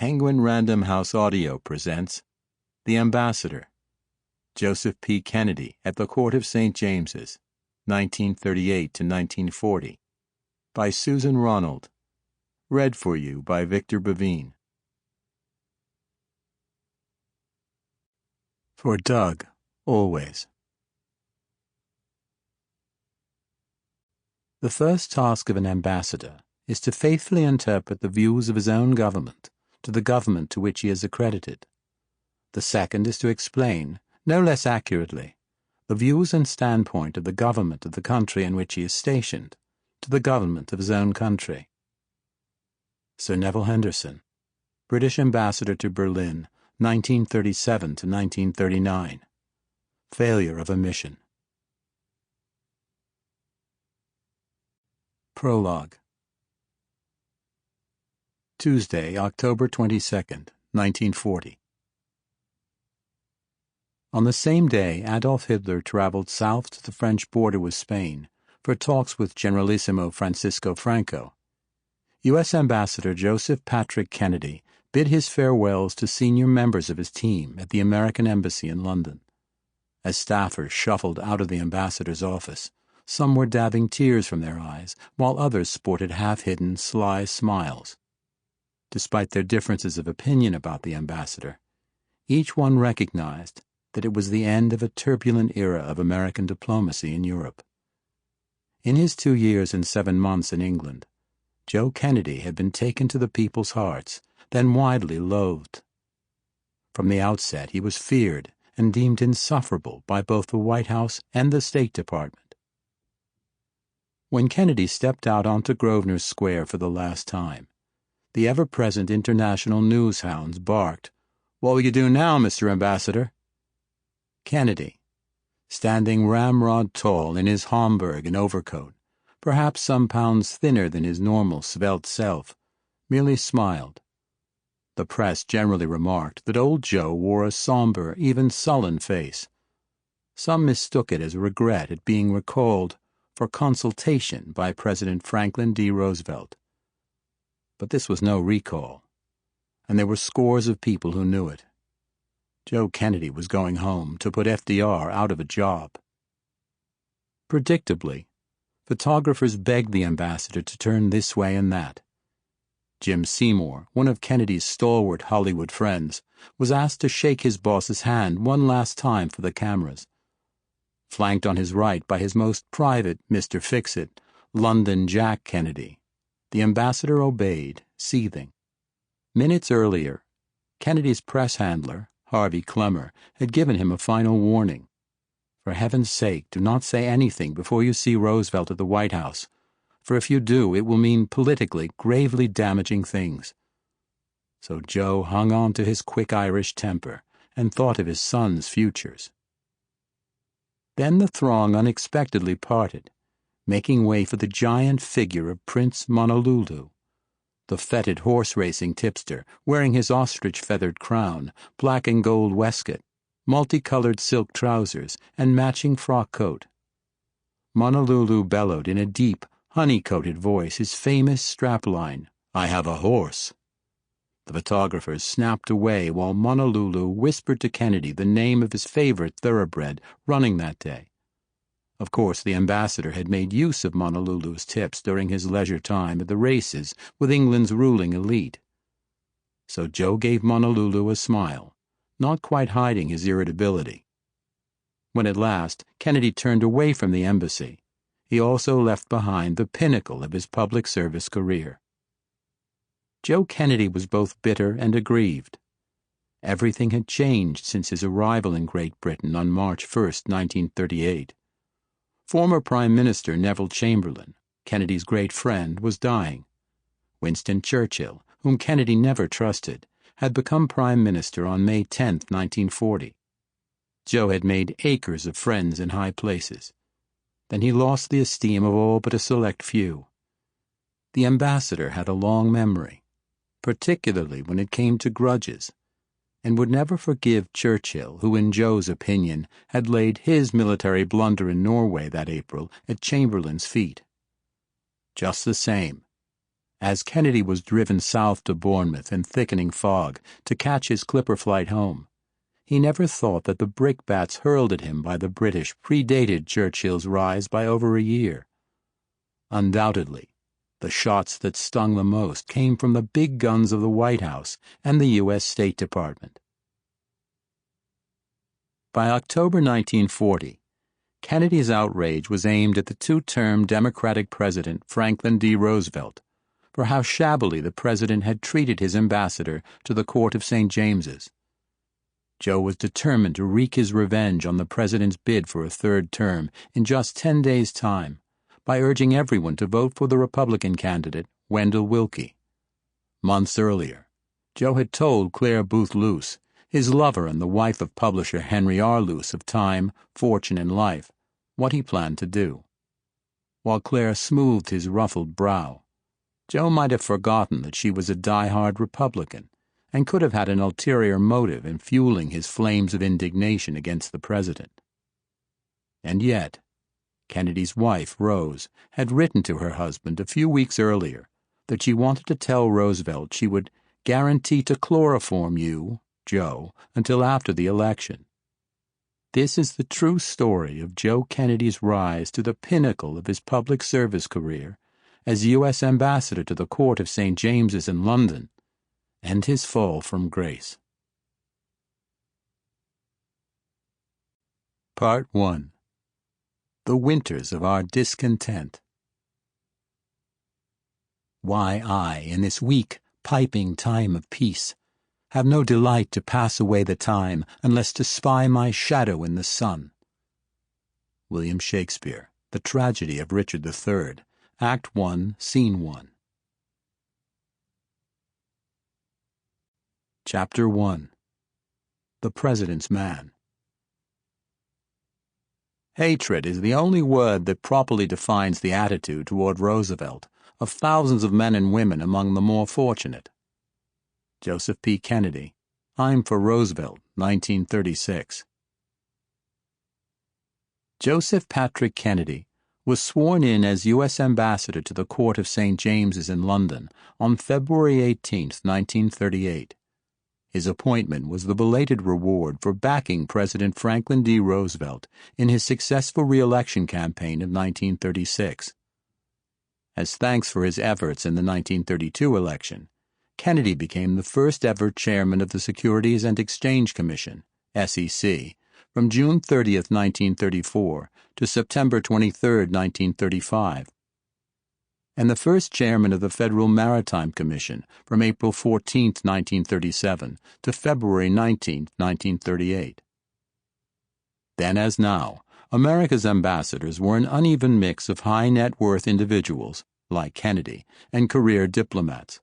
Penguin Random House Audio presents The Ambassador, Joseph P. Kennedy at the Court of St. James's, 1938 to 1940, by Susan Ronald, read for you by Victor Bevine. For Doug, always. The first task of an ambassador is to faithfully interpret the views of his own government to the government to which he is accredited. The second is to explain, no less accurately, the views and standpoint of the government of the country in which he is stationed to the government of his own country. Sir Neville Henderson, British Ambassador to Berlin, 1937 to 1939. Failure of a mission. Prologue. Tuesday, October 22nd, 1940. On the same day, Adolf Hitler traveled south to the French border with Spain for talks with Generalissimo Francisco Franco. U.S. Ambassador Joseph Patrick Kennedy bid his farewells to senior members of his team at the American Embassy in London. As staffers shuffled out of the ambassador's office, some were dabbing tears from their eyes, while others sported half-hidden, sly smiles. Despite their differences of opinion about the ambassador, each one recognized that it was the end of a turbulent era of American diplomacy in Europe. In his 2 years and 7 months in England, Joe Kennedy had been taken to the people's hearts, then widely loathed. From the outset, he was feared and deemed insufferable by both the White House and the State Department. When Kennedy stepped out onto Grosvenor Square for the last time, the ever-present international news hounds barked, "What will you do now, Mr. Ambassador?" Kennedy, standing ramrod tall in his Homburg and overcoat, perhaps some pounds thinner than his normal svelte self, merely smiled. The press generally remarked that old Joe wore a somber, even sullen face. Some mistook it as a regret at being recalled for consultation by President Franklin D. Roosevelt. But this was no recall, and there were scores of people who knew it. Joe Kennedy was going home to put FDR out of a job. Predictably, photographers begged the ambassador to turn this way and that. Jim Seymour, one of Kennedy's stalwart Hollywood friends, was asked to shake his boss's hand one last time for the cameras. Flanked on his right by his most private Mr. Fix-It, London Jack Kennedy, the ambassador obeyed, seething. Minutes earlier, Kennedy's press handler, Harvey Clemmer, had given him a final warning. "For heaven's sake, do not say anything before you see Roosevelt at the White House, for if you do, it will mean politically gravely damaging things." So Joe hung on to his quick Irish temper and thought of his son's futures. Then the throng unexpectedly parted, making way for the giant figure of Prince Monolulu, the fetid horse-racing tipster, wearing his ostrich-feathered crown, black and gold waistcoat, multicolored silk trousers, and matching frock coat. Monolulu bellowed in a deep, honey-coated voice his famous strapline, "I have a horse." The photographers snapped away while Monolulu whispered to Kennedy the name of his favorite thoroughbred running that day. Of course, the ambassador had made use of Monolulu's tips during his leisure time at the races with England's ruling elite. So Joe gave Monolulu a smile, not quite hiding his irritability. When at last Kennedy turned away from the embassy, he also left behind the pinnacle of his public service career. Joe Kennedy was both bitter and aggrieved. Everything had changed since his arrival in Great Britain on March 1st, 1938. Former Prime Minister Neville Chamberlain, Kennedy's great friend, was dying. Winston Churchill, whom Kennedy never trusted, had become Prime Minister on May 10, 1940. Joe had made acres of friends in high places. Then he lost the esteem of all but a select few. The ambassador had a long memory, particularly when it came to grudges, and would never forgive Churchill, who in Joe's opinion had laid his military blunder in Norway that April at Chamberlain's feet. Just the same, As Kennedy was driven south to Bournemouth in thickening fog to catch his clipper flight home, he never thought that the brickbats hurled at him by the British predated Churchill's rise by over a year. Undoubtedly, the shots that stung the most came from the big guns of the White House and the U.S. State Department. By October 1940, Kennedy's outrage was aimed at the two-term Democratic President Franklin D. Roosevelt for how shabbily the president had treated his ambassador to the court of St. James's. Joe was determined to wreak his revenge on the president's bid for a third term in just 10 days' time by urging everyone to vote for the Republican candidate, Wendell Willkie. Months earlier, Joe had told Claire Booth Luce, his lover and the wife of publisher Henry R. Luce of Time, Fortune, and Life, what he planned to do. While Claire smoothed his ruffled brow, Joe might have forgotten that she was a die-hard Republican and could have had an ulterior motive in fueling his flames of indignation against the president. And yet, Kennedy's wife, Rose, had written to her husband a few weeks earlier that she wanted to tell Roosevelt she would guarantee to chloroform you, Joe, until after the election. This is the true story of Joe Kennedy's rise to the pinnacle of his public service career as U.S. Ambassador to the Court of St. James's in London, and his fall from grace. Part 1. The Winters of Our Discontent. Why I, in this weak, piping time of peace, have no delight to pass away the time unless to spy my shadow in the sun. William Shakespeare, The Tragedy of Richard III, Act 1, Scene 1. Chapter 1. The President's Man. Hatred is the only word that properly defines the attitude toward Roosevelt of thousands of men and women among the more fortunate. Joseph P. Kennedy, I'm for Roosevelt, 1936. Joseph Patrick Kennedy was sworn in as U.S. Ambassador to the Court of St. James's in London on February 18, 1938. His appointment was the belated reward for backing President Franklin D. Roosevelt in his successful re-election campaign of 1936. As thanks for his efforts in the 1932 election, Kennedy became the first-ever chairman of the Securities and Exchange Commission, SEC, from June 30, 1934 to September 23, 1935, and the first chairman of the Federal Maritime Commission from April 14, 1937 to February 19, 1938. Then as now, America's ambassadors were an uneven mix of high-net-worth individuals, like Kennedy, and career diplomats.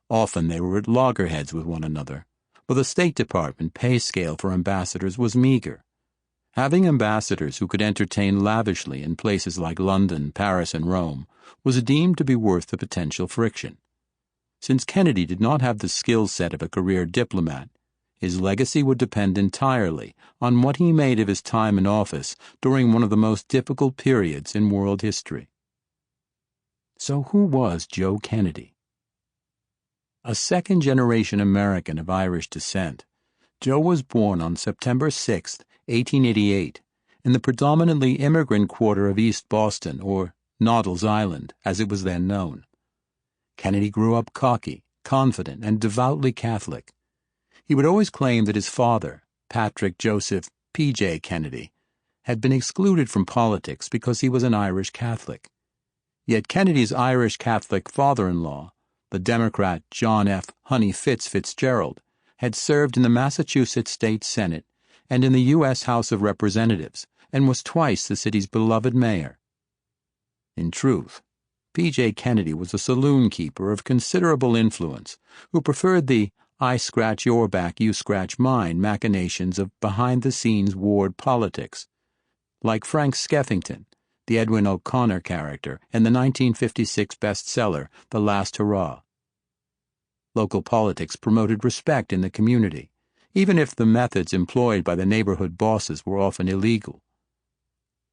Often they were at loggerheads with one another, but the State Department pay scale for ambassadors was meager. Having ambassadors who could entertain lavishly in places like London, Paris, and Rome was deemed to be worth the potential friction. Since Kennedy did not have the skill set of a career diplomat, his legacy would depend entirely on what he made of his time in office during one of the most difficult periods in world history. So who was Joe Kennedy? A second-generation American of Irish descent, Joe was born on September 6, 1888, in the predominantly immigrant quarter of East Boston, or Noddle's Island, as it was then known. Kennedy grew up cocky, confident, and devoutly Catholic. He would always claim that his father, Patrick Joseph P.J. Kennedy, had been excluded from politics because he was an Irish Catholic. Yet Kennedy's Irish Catholic father-in-law, the Democrat John F. Honey Fitzgerald, had served in the Massachusetts State Senate and in the U.S. House of Representatives, and was twice the city's beloved mayor. In truth, P.J. Kennedy was a saloon keeper of considerable influence who preferred the I scratch your back, you scratch mine machinations of behind-the-scenes ward politics, like Frank Skeffington, the Edwin O'Connor character in the 1956 bestseller The Last Hurrah. Local politics promoted respect in the community, even if the methods employed by the neighborhood bosses were often illegal.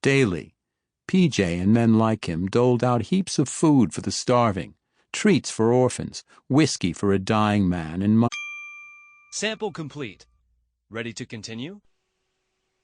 Daily, P.J. and men like him doled out heaps of food for the starving, treats for orphans, whiskey for a dying man, and Sample complete. Ready to continue?